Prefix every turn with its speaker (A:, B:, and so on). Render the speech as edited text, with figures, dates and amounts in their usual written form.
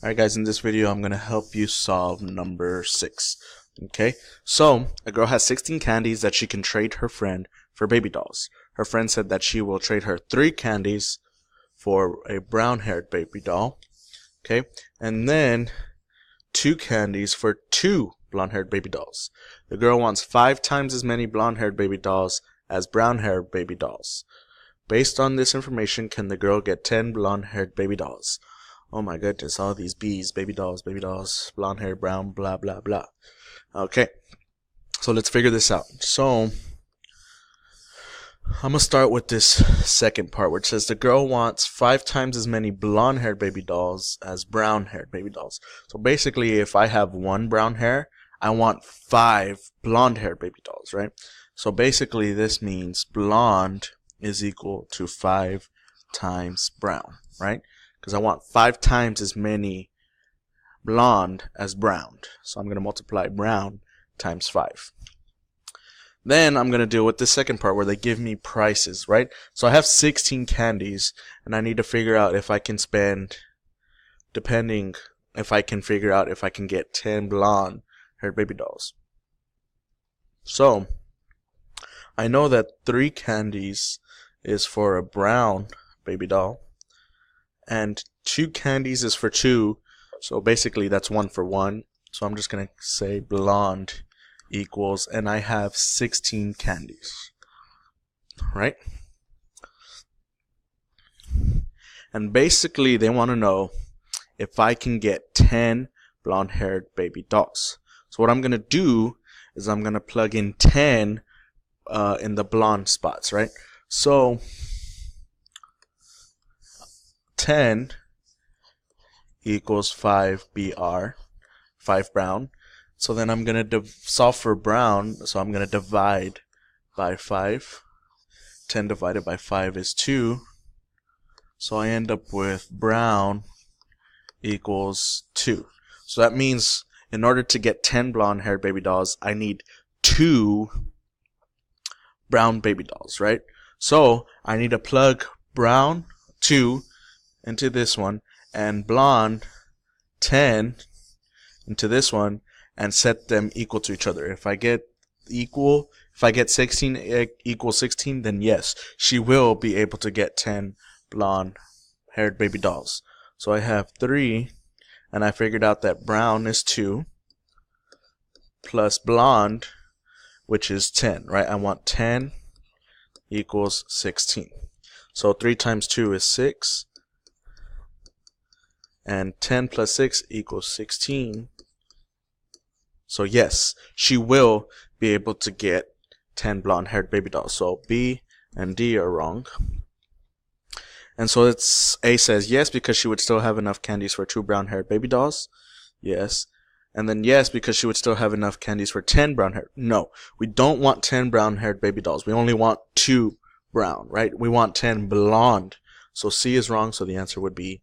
A: Alright guys, in this video I'm going to help you solve number 6. Okay, so a girl has 16 candies that she can trade her friend for baby dolls. Her friend said that she will trade her 3 candies for a brown-haired baby doll. Okay, and then 2 candies for 2 blonde-haired baby dolls. The girl wants 5 times as many blonde-haired baby dolls as brown-haired baby dolls. Based on this information, can the girl get 10 blonde-haired baby dolls? Oh my goodness, all these B's, baby dolls, blonde hair, brown, blah, blah, blah. Okay, so let's figure this out. So, I'm going to start with this second part where it says the girl wants 5 times as many blonde-haired baby dolls as brown-haired baby dolls. So basically, if I have 1 brown hair, I want 5 blonde-haired baby dolls, right? So basically, this means blonde is equal to 5 times brown, right? Because I want 5 times as many blonde as brown. So I'm going to multiply brown times 5. Then I'm going to deal with the second part where they give me prices, right? So I have 16 candies and I need to figure out if I can spend, if I can get 10 blonde haired baby dolls. So I know that 3 candies is for a brown baby doll. And 2 candies is for 2, so basically that's 1 for 1. So I'm just going to say blonde equals, and I have 16 candies, right? And basically they want to know if I can get 10 blonde-haired baby dolls. So what I'm going to do is I'm going to plug in 10 in the blonde spots, right? So 10 equals 5 BR, 5 brown. So then I'm going to solve for brown, so I'm going to divide by 5. 10 divided by 5 is 2. So I end up with brown equals 2. So that means in order to get 10 blonde-haired baby dolls, I need 2 brown baby dolls, right? So I need to plug brown 2 into this one and blonde 10 into this one and set them equal to each other. If I get 16 equals 16, then yes, she will be able to get 10 blonde haired baby dolls. So I have 3, and I figured out that brown is 2 plus blonde, which is 10, right? I want 10 equals 16. So 3 times 2 is 6. And 10 plus 6 equals 16. So yes, she will be able to get 10 blonde-haired baby dolls. So B and D are wrong. And so it's A says yes because she would still have enough candies for 2 brown-haired baby dolls. Yes. And then yes because she would still have enough candies for 10 brown-haired. No, we don't want 10 brown-haired baby dolls. We only want 2 brown, right? We want 10 blonde. So C is wrong, so the answer would be